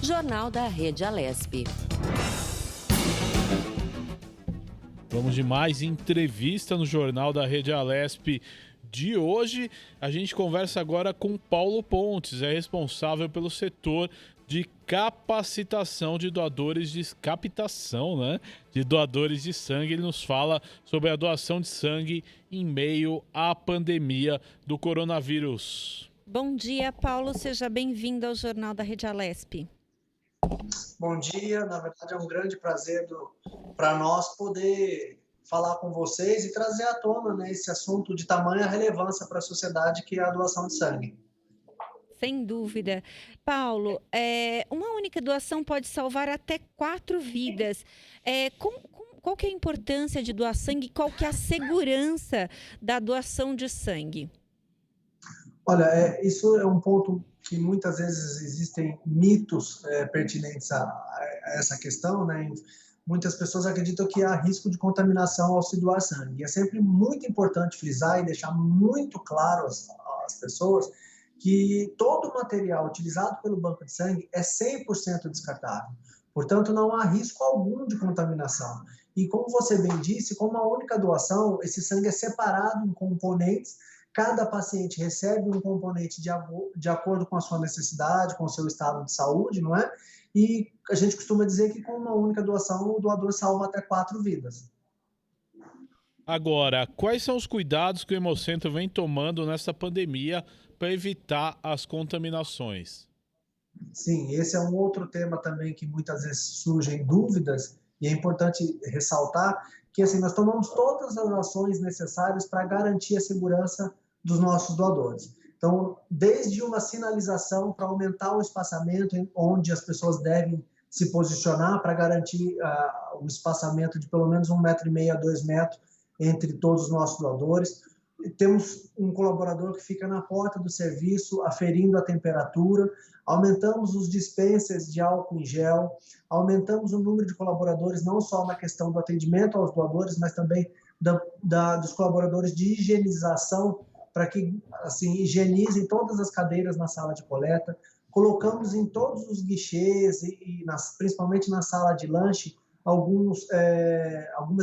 Jornal da Rede Alesp. Vamos de mais entrevista no Jornal da Rede Alesp de hoje. A gente conversa agora com Paulo Pontes, é responsável pelo setor de capacitação de doadores de captação, de doadores de sangue. Ele nos fala sobre a doação de sangue em meio à pandemia do coronavírus. Bom dia, Paulo. Seja bem-vindo ao Jornal da Rede Alesp. Bom dia, na verdade é um grande prazer para nós poder falar com vocês e trazer à tona esse assunto de tamanha relevância para a sociedade que é a doação de sangue. Sem dúvida. Paulo, uma única doação pode salvar até 4 vidas. Qual que é a importância de doar sangue e qual que é a segurança da doação de sangue? Olha, isso é um ponto que muitas vezes existem mitos pertinentes a essa questão, Muitas pessoas acreditam que há risco de contaminação ao se doar sangue. É sempre muito importante frisar e deixar muito claro às pessoas que todo o material utilizado pelo banco de sangue é 100% descartável. Portanto, não há risco algum de contaminação. E como você bem disse, com uma única doação, esse sangue é separado em componentes. Cada paciente recebe um componente de acordo com a sua necessidade, com o seu estado de saúde, não é? E a gente costuma dizer que com uma única doação, o doador salva até 4 vidas. Agora, quais são os cuidados que o Hemocentro vem tomando nessa pandemia para evitar as contaminações? Sim, esse é um outro tema também que muitas vezes surgem dúvidas, e é importante ressaltar que assim, nós tomamos todas as ações necessárias para garantir a segurança dos nossos doadores. Então, desde uma sinalização para aumentar o espaçamento onde as pessoas devem se posicionar para garantir o espaçamento de pelo menos 1,5 m a 2 metros entre todos os nossos doadores. Temos um colaborador que fica na porta do serviço aferindo a temperatura, aumentamos os dispensers de álcool em gel, aumentamos o número de colaboradores não só na questão do atendimento aos doadores, mas também dos colaboradores de higienização, para que assim, higienizem todas as cadeiras na sala de coleta. Colocamos em todos os guichês principalmente na sala de lanche algumas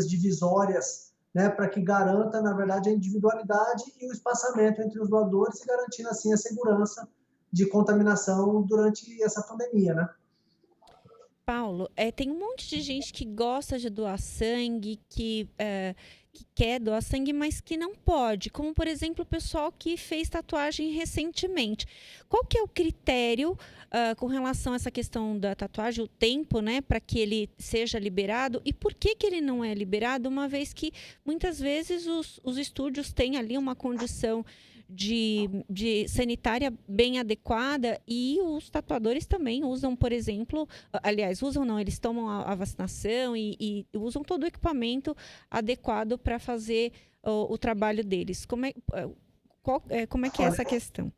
divisórias, para que garanta, na verdade, a individualidade e o espaçamento entre os doadores e garantindo, assim, a segurança de contaminação durante essa pandemia, Paulo, tem um monte de gente que gosta de doar sangue, que quer doar sangue, mas que não pode. Como, por exemplo, o pessoal que fez tatuagem recentemente. Qual que é o critério com relação a essa questão da tatuagem, o tempo, para que ele seja liberado? E por que ele não é liberado, uma vez que muitas vezes os estúdios têm ali uma condição de sanitária bem adequada e os tatuadores também usam, por exemplo, aliás, usam não, eles tomam a vacinação e usam todo o equipamento adequado para fazer o trabalho deles. Como é que é essa questão?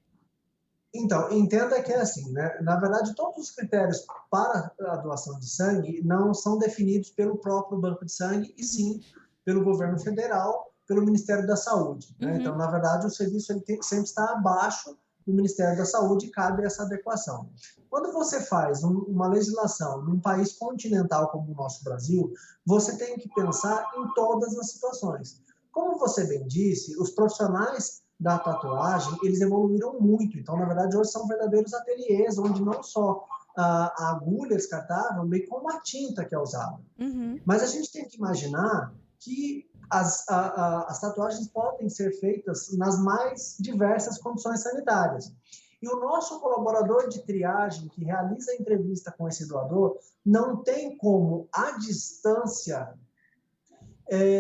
Então, entenda que é assim, Na verdade, todos os critérios para a doação de sangue não são definidos pelo próprio banco de sangue, e sim pelo governo federal, pelo Ministério da Saúde. Então, na verdade, o serviço sempre está abaixo do Ministério da Saúde e cabe essa adequação. Quando você faz uma legislação num país continental como o nosso Brasil, você tem que pensar em todas as situações. Como você bem disse, os profissionais da tatuagem, eles evoluíram muito. Então, na verdade, hoje são verdadeiros ateliês, onde não só a agulha é descartável, bem como a tinta que é usada. Mas a gente tem que imaginar que as tatuagens podem ser feitas nas mais diversas condições sanitárias. E o nosso colaborador de triagem, que realiza a entrevista com esse doador, não tem como, à distância,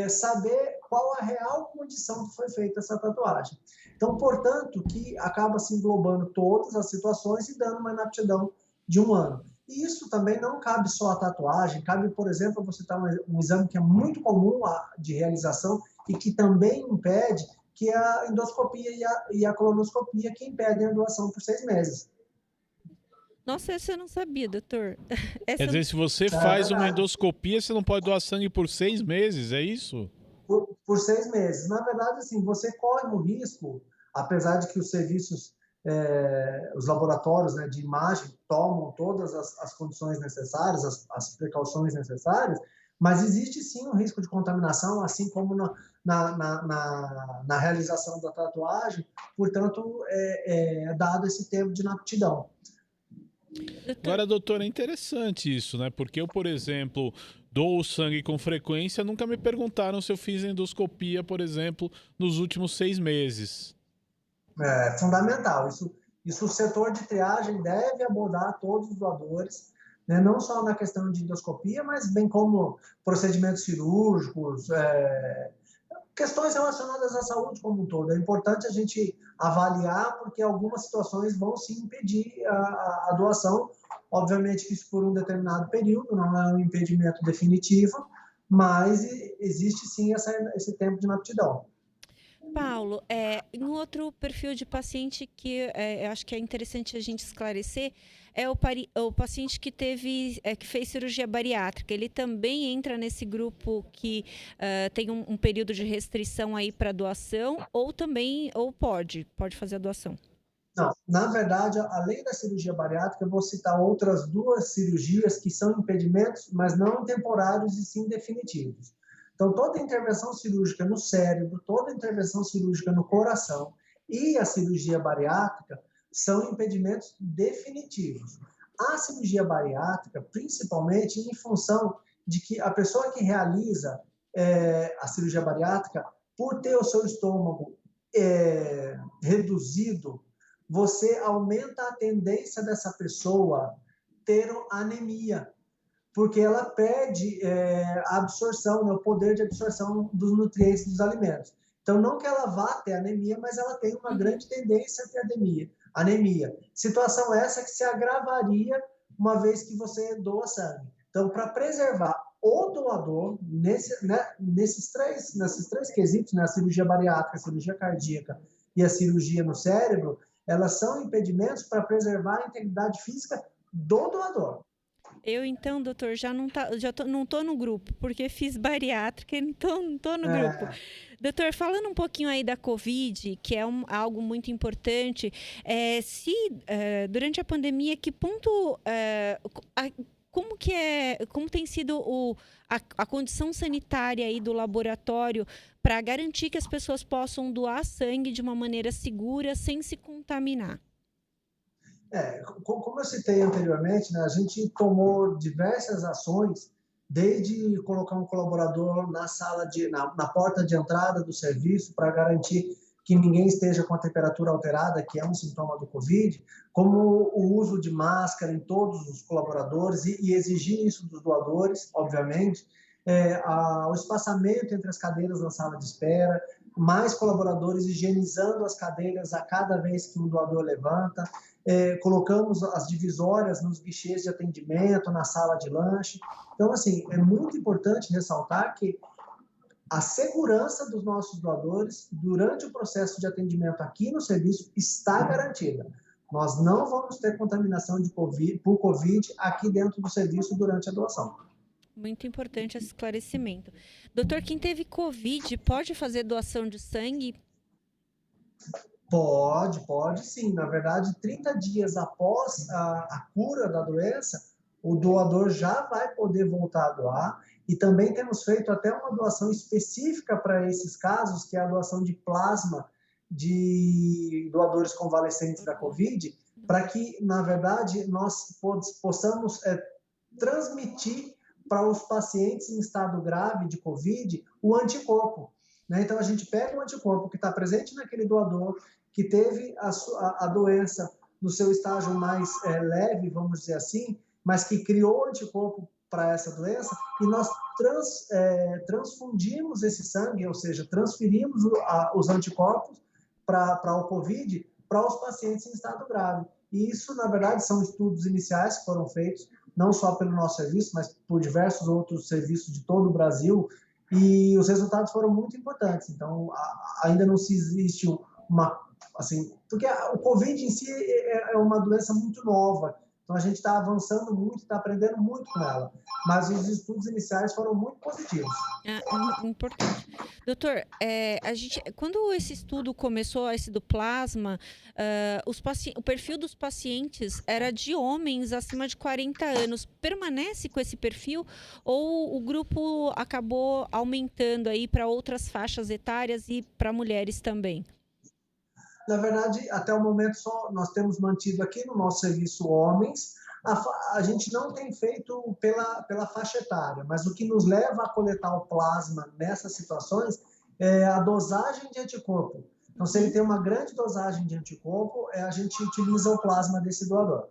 saber qual a real condição que foi feita essa tatuagem. Então, portanto, que acaba se englobando todas as situações e dando uma inaptidão de 1 ano. E isso também não cabe só à tatuagem, cabe, por exemplo, você ter um exame que é muito comum de realização e que também impede, que é a endoscopia e a colonoscopia, que impedem a doação por 6 meses. Nossa, essa eu não sabia, doutor. Quer dizer, se você faz uma endoscopia, você não pode doar sangue por 6 meses, é isso? Por 6 meses. Na verdade, assim, você corre o risco, apesar de que os serviços os laboratórios, né, de imagem tomam todas as condições necessárias, as precauções necessárias, mas existe sim um risco de contaminação, assim como na realização da tatuagem, portanto, dado esse tempo de inaptidão. Agora, doutor, é interessante isso, né? Porque eu, por exemplo, dou sangue com frequência, nunca me perguntaram se eu fiz endoscopia, por exemplo, nos últimos 6 meses. É fundamental. Isso o setor de triagem deve abordar todos os doadores, né? Não só na questão de endoscopia, mas bem como procedimentos cirúrgicos, questões relacionadas à saúde como um todo. É importante a gente avaliar, porque algumas situações vão sim impedir a doação. Obviamente que isso por um determinado período, não é um impedimento definitivo, mas existe sim esse tempo de inaptidão. Paulo, um outro perfil de paciente que eu acho que é interessante a gente esclarecer é o paciente que fez cirurgia bariátrica. Ele também entra nesse grupo que tem um período de restrição aí para doação, ou pode fazer a doação? Não, na verdade, além da cirurgia bariátrica, eu vou citar outras 2 cirurgias que são impedimentos, mas não temporários e sim definitivos. Então, toda intervenção cirúrgica no cérebro, toda intervenção cirúrgica no coração e a cirurgia bariátrica são impedimentos definitivos. A cirurgia bariátrica, principalmente em função de que a pessoa que realiza a cirurgia bariátrica, por ter o seu estômago reduzido, você aumenta a tendência dessa pessoa ter anemia, porque ela perde a absorção, né, o poder de absorção dos nutrientes dos alimentos. Então, não que ela vá ter anemia, mas ela tem uma grande tendência a ter anemia. Situação essa que se agravaria uma vez que você doa sangue. Então, para preservar o doador, nesses três quesitos, né, a cirurgia bariátrica, a cirurgia cardíaca e a cirurgia no cérebro, elas são impedimentos para preservar a integridade física do doador. Eu, então, doutor, não tô no grupo, porque fiz bariátrica e não tô no grupo. Doutor, falando um pouquinho aí da Covid, que é algo muito importante, durante a pandemia, que ponto, como tem sido a condição sanitária aí do laboratório para garantir que as pessoas possam doar sangue de uma maneira segura, sem se contaminar? Como eu citei anteriormente, né, a gente tomou diversas ações, desde colocar um colaborador na porta de entrada do serviço para garantir que ninguém esteja com a temperatura alterada, que é um sintoma do Covid, como o uso de máscara em todos os colaboradores e exigir isso dos doadores, obviamente, o espaçamento entre as cadeiras na sala de espera, mais colaboradores higienizando as cadeiras a cada vez que um doador levanta, colocamos as divisórias nos guichês de atendimento, na sala de lanche. Então, assim, é muito importante ressaltar que a segurança dos nossos doadores durante o processo de atendimento aqui no serviço está garantida. Nós não vamos ter contaminação por Covid aqui dentro do serviço durante a doação. Muito importante esse esclarecimento. Doutor, quem teve Covid pode fazer doação de sangue? Pode sim. Na verdade, 30 dias após a cura da doença, o doador já vai poder voltar a doar. E também temos feito até uma doação específica para esses casos, que é a doação de plasma de doadores convalescentes da Covid, para que, na verdade, nós possamos transmitir para os pacientes em estado grave de Covid o anticorpo. Né? Então, a gente pega o anticorpo que está presente naquele doador, que teve a doença no seu estágio mais leve, vamos dizer assim, mas que criou anticorpo para essa doença, e nós transfundimos esse sangue, ou seja, transferimos os anticorpos para o Covid para os pacientes em estado grave. E isso, na verdade, são estudos iniciais que foram feitos, não só pelo nosso serviço, mas por diversos outros serviços de todo o Brasil, e os resultados foram muito importantes. Então, ainda não se existe porque o Covid em si é uma doença muito nova. Então, a gente está avançando muito, está aprendendo muito com ela. Mas os estudos iniciais foram muito positivos. Importante. Doutor, quando esse estudo começou, esse do plasma, o perfil dos pacientes era de homens acima de 40 anos. Permanece com esse perfil ou o grupo acabou aumentando aí para outras faixas etárias e para mulheres também? Na verdade, até o momento, só nós temos mantido aqui no nosso serviço homens. A gente não tem feito pela faixa etária, mas o que nos leva a coletar o plasma nessas situações é a dosagem de anticorpo. Então, se ele tem uma grande dosagem de anticorpo, a gente utiliza o plasma desse doador.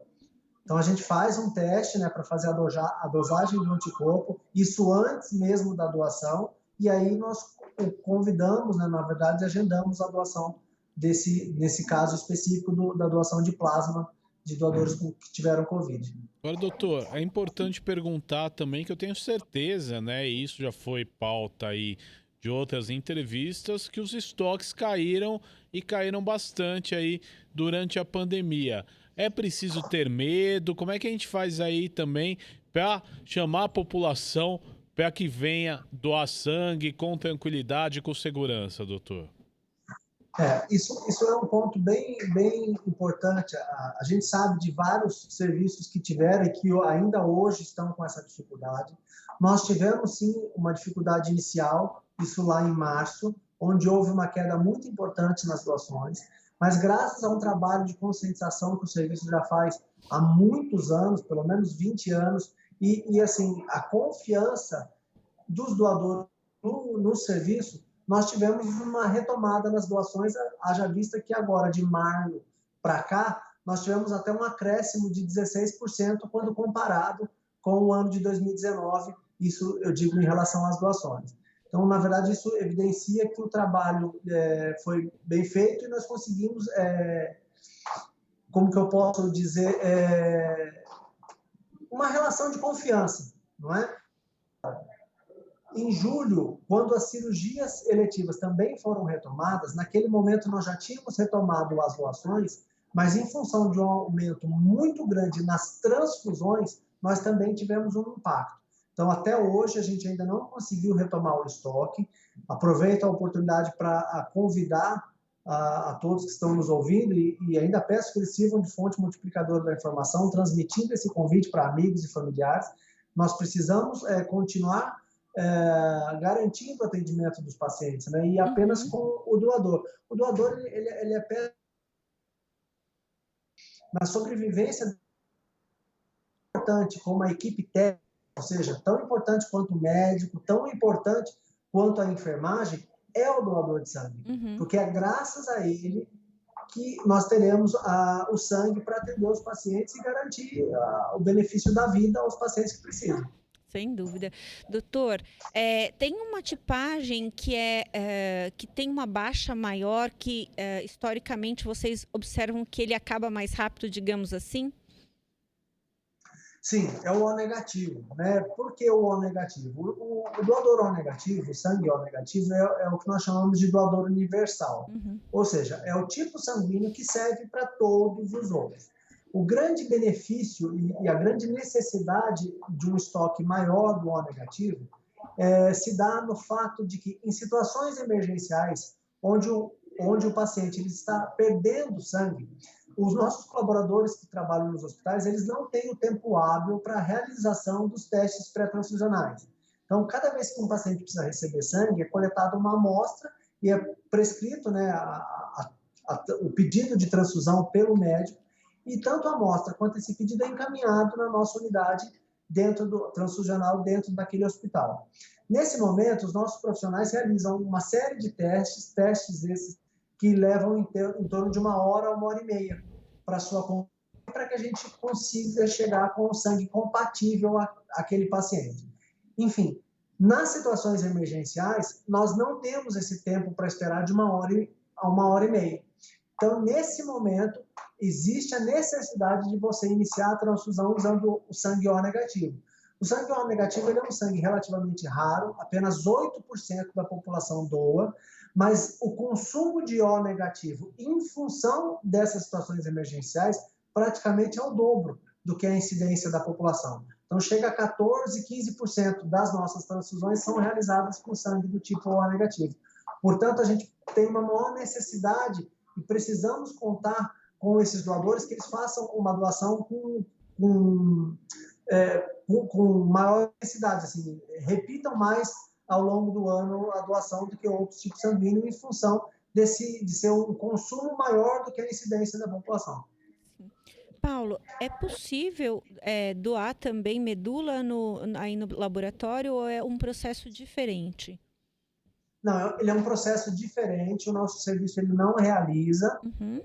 Então, a gente faz um teste, né, para fazer a dosagem do anticorpo, isso antes mesmo da doação, e aí nós convidamos, né, na verdade, agendamos a doação nesse caso específico da doação de plasma de doadores que tiveram Covid. Agora, doutor, é importante perguntar também, que eu tenho certeza, né, e isso já foi pauta aí de outras entrevistas, que os estoques caíram e caíram bastante aí durante a pandemia. É preciso ter medo? Como é que a gente faz aí também para chamar a população para que venha doar sangue com tranquilidade e com segurança, doutor? Isso é um ponto bem importante. A gente sabe de vários serviços que tiveram e que ainda hoje estão com essa dificuldade. Nós tivemos, sim, uma dificuldade inicial, isso lá em março, onde houve uma queda muito importante nas doações, mas graças a um trabalho de conscientização que o serviço já faz há muitos anos, pelo menos 20 anos, e assim, a confiança dos doadores no serviço, nós tivemos uma retomada nas doações, haja vista que agora, de maio para cá, nós tivemos até um acréscimo de 16% quando comparado com o ano de 2019, isso eu digo em relação às doações. Então, na verdade, isso evidencia que o trabalho foi bem feito e nós conseguimos, como que eu posso dizer, uma relação de confiança, não é? Em julho, quando as cirurgias eletivas também foram retomadas, naquele momento nós já tínhamos retomado as doações, mas em função de um aumento muito grande nas transfusões, nós também tivemos um impacto. Então, até hoje, a gente ainda não conseguiu retomar o estoque. Aproveito a oportunidade para convidar a todos que estão nos ouvindo e ainda peço que eles sirvam de fonte multiplicadora da informação, transmitindo esse convite para amigos e familiares. Nós precisamos continuar garantindo o atendimento dos pacientes, né? E apenas com o doador. O doador, ele é na sobrevivência importante, como a equipe técnica, ou seja, tão importante quanto o médico, tão importante quanto a enfermagem, é o doador de sangue. Porque é graças a ele que nós teremos o sangue para atender os pacientes e garantir o benefício da vida aos pacientes que precisam. Sem dúvida. Doutor, tem uma tipagem que tem uma baixa maior, que historicamente vocês observam que ele acaba mais rápido, digamos assim? Sim, é o O negativo, né? Por que o O negativo? O doador O negativo, o sangue O negativo, é o que nós chamamos de doador universal. Ou seja, é o tipo sanguíneo que serve para todos os outros. O grande benefício e a grande necessidade de um estoque maior do O negativo se dá no fato de que, em situações emergenciais, onde o paciente ele está perdendo sangue, os nossos colaboradores que trabalham nos hospitais, eles não têm o tempo hábil para a realização dos testes pré-transfusionais. Então, cada vez que um paciente precisa receber sangue, é coletada uma amostra e é prescrito, né, o pedido de transfusão pelo médico, e tanto a amostra quanto esse pedido é encaminhado na nossa unidade transfusional dentro daquele hospital. Nesse momento, os nossos profissionais realizam uma série de testes esses que levam em torno de 1 hora a 1h30 para que a gente consiga chegar com o sangue compatível àquele paciente. Enfim, nas situações emergenciais, nós não temos esse tempo para esperar de 1 hora a 1h30. Então, nesse momento, existe a necessidade de você iniciar a transfusão usando o sangue O negativo. O sangue O negativo ele é um sangue relativamente raro, apenas 8% da população doa, mas o consumo de O negativo, em função dessas situações emergenciais, praticamente é o dobro do que a incidência da população. Então, chega a 14, 15% das nossas transfusões são realizadas com sangue do tipo O negativo. Portanto, a gente tem uma maior necessidade e precisamos contar com esses doadores que eles façam uma doação com maior necessidade, assim, repitam mais ao longo do ano a doação do que outros tipos sanguíneos em função de ser um consumo maior do que a incidência da população. Paulo, é possível doar também medula aí no laboratório ou é um processo diferente? Não, ele é um processo diferente, o nosso serviço ele não realiza.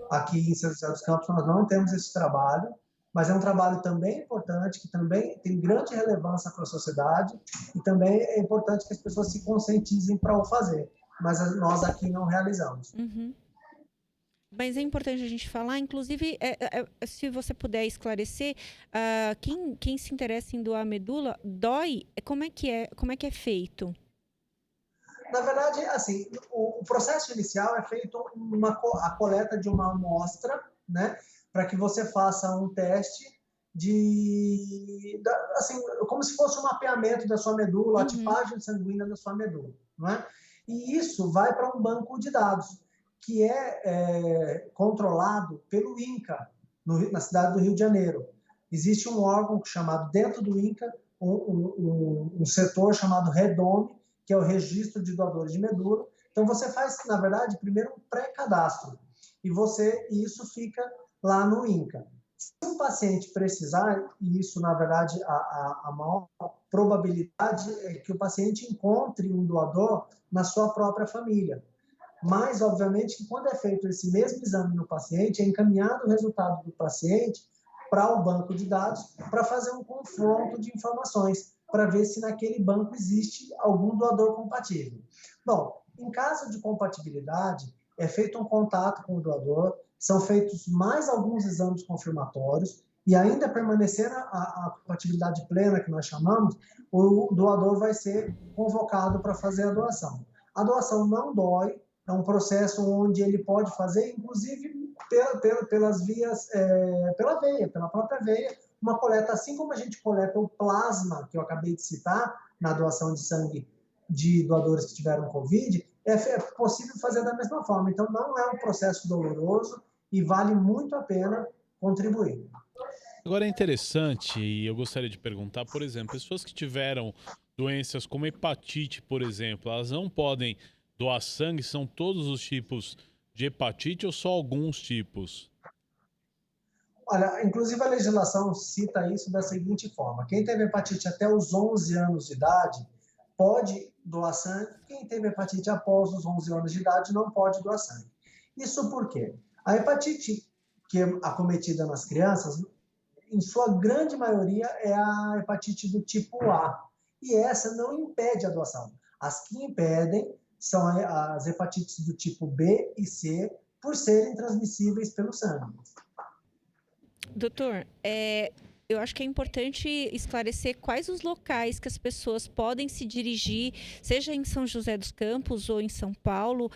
Aqui em São José dos Campos nós não temos esse trabalho, mas é um trabalho também importante, que também tem grande relevância para a sociedade e também é importante que as pessoas se conscientizem para o fazer, mas nós aqui não realizamos. Mas é importante a gente falar, inclusive, se você puder esclarecer, quem se interessa em doar medula, dói, como é que é feito? Na verdade, assim, o processo inicial é feito a coleta de uma amostra, né, para que você faça um teste assim, como se fosse um mapeamento da sua medula, a tipagem sanguínea da sua medula, não é? E isso vai para um banco de dados, que é controlado pelo INCA, na cidade do Rio de Janeiro. Existe um órgão chamado, dentro do INCA, um setor chamado REDOME, que é o Registro de Doadores de Medula. Então, você faz, na verdade, primeiro um pré-cadastro, e isso fica lá no INCA. Se um paciente precisar, e isso, na verdade, a maior probabilidade é que o paciente encontre um doador na sua própria família. Mas, obviamente, que quando é feito esse mesmo exame no paciente, é encaminhado o resultado do paciente para o banco de dados para fazer um confronto de informações, para ver se naquele banco existe algum doador compatível. Bom, em caso de compatibilidade, é feito um contato com o doador, são feitos mais alguns exames confirmatórios e ainda permanecer a compatibilidade plena, que nós chamamos, o doador vai ser convocado para fazer a doação. A doação não dói, é um processo onde ele pode fazer, inclusive, pelas vias, pela veia, pela própria veia, uma coleta, assim como a gente coleta o plasma, que eu acabei de citar, na doação de sangue de doadores que tiveram Covid, é possível fazer da mesma forma. Então, não é um processo doloroso e vale muito a pena contribuir. Agora é interessante, e eu gostaria de perguntar, por exemplo, pessoas que tiveram doenças como hepatite, por exemplo, elas não podem doar sangue? São todos os tipos de hepatite ou só alguns tipos? Olha, inclusive a legislação cita isso da seguinte forma: quem teve hepatite até os 11 anos de idade pode doar sangue, quem teve hepatite após os 11 anos de idade não pode doar sangue. Isso por quê? A hepatite que é acometida nas crianças, em sua grande maioria, é a hepatite do tipo A. E essa não impede a doação. As que impedem são as hepatites do tipo B e C, por serem transmissíveis pelo sangue. Doutor, eu acho que é importante esclarecer quais os locais que as pessoas podem se dirigir, seja em São José dos Campos ou em São Paulo,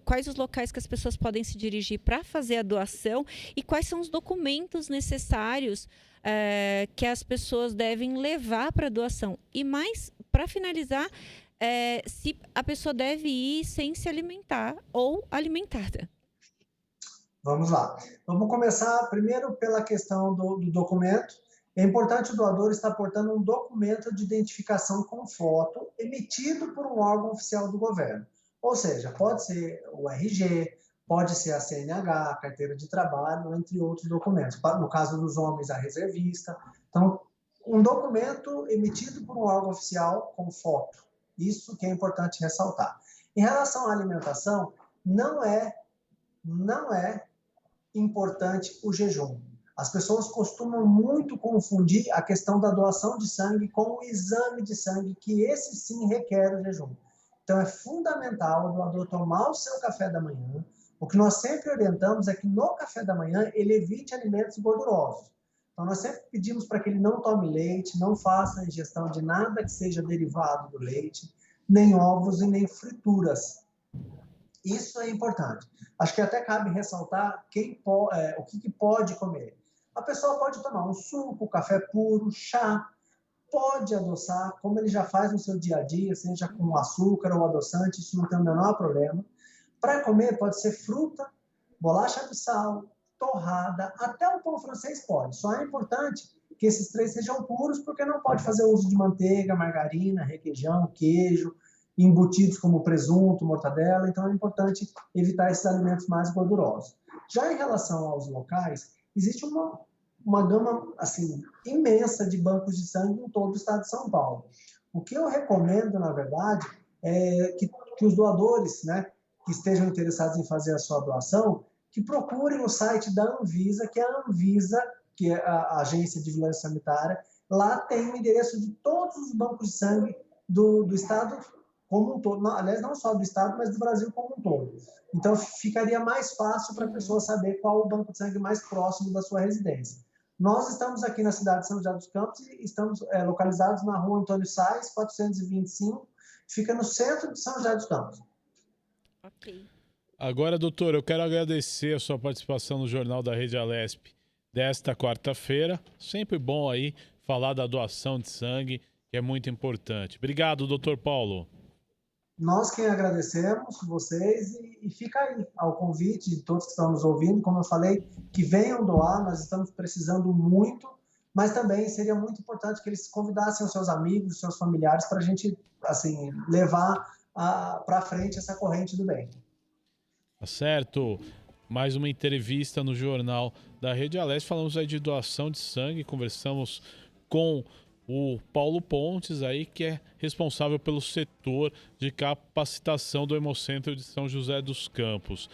quais os locais que as pessoas podem se dirigir para fazer a doação e quais são os documentos necessários que as pessoas devem levar para a doação. E mais, para finalizar, se a pessoa deve ir sem se alimentar ou alimentada. Vamos lá. Vamos começar primeiro pela questão do documento. É importante o doador estar portando um documento de identificação com foto emitido por um órgão oficial do governo. Ou seja, pode ser o RG, pode ser a CNH, a carteira de trabalho, entre outros documentos. No caso dos homens, a reservista. Então, um documento emitido por um órgão oficial com foto. Isso que é importante ressaltar. Em relação à alimentação, não é importante o jejum. As pessoas costumam muito confundir a questão da doação de sangue com o exame de sangue, que esse sim requer o jejum. Então é fundamental o doador tomar o seu café da manhã. O que nós sempre orientamos é que no café da manhã ele evite alimentos gordurosos. Então nós sempre pedimos para que ele não tome leite, não faça ingestão de nada que seja derivado do leite, nem ovos e nem frituras. Isso é importante. Acho que até cabe ressaltar o que pode comer. A pessoa pode tomar um suco, café puro, chá, pode adoçar, como ele já faz no seu dia a dia, seja com açúcar ou adoçante, isso não tem o menor problema. Para comer, pode ser fruta, bolacha de sal, torrada, até o pão francês pode. Só é importante que esses três sejam puros, porque não pode fazer uso de manteiga, margarina, requeijão, queijo, embutidos como presunto, mortadela. Então é importante evitar esses alimentos mais gordurosos. Já em relação aos locais, existe uma gama assim imensa de bancos de sangue em todo o estado de São Paulo. O que eu recomendo, na verdade, é que os doadores, né, que estejam interessados em fazer a sua doação, que procurem o site da Anvisa, que é a Anvisa, que é a Agência de Vigilância Sanitária. Lá tem o endereço de todos os bancos de sangue do estado como um todo. Não, aliás, não só do estado, mas do Brasil como um todo. Então, ficaria mais fácil para a pessoa saber qual o banco de sangue mais próximo da sua residência. Nós estamos aqui na cidade de São José dos Campos e estamos localizados na rua Antônio Sais, 425, fica no centro de São José dos Campos. Ok. Agora, doutor, eu quero agradecer a sua participação no Jornal da Rede Alesp desta quarta-feira. Sempre bom aí falar da doação de sangue, que é muito importante. Obrigado, doutor Paulo. Nós quem agradecemos, vocês, e fica aí ao convite de todos que estão nos ouvindo, como eu falei, que venham doar, nós estamos precisando muito, mas também seria muito importante que eles convidassem os seus amigos, os seus familiares, para a gente assim, levar para frente essa corrente do bem. Tá certo? Mais uma entrevista no Jornal da Rede Alesp. Falamos aí de doação de sangue, conversamos com o Paulo Pontes aí, que é responsável pelo setor de capacitação do Hemocentro de São José dos Campos.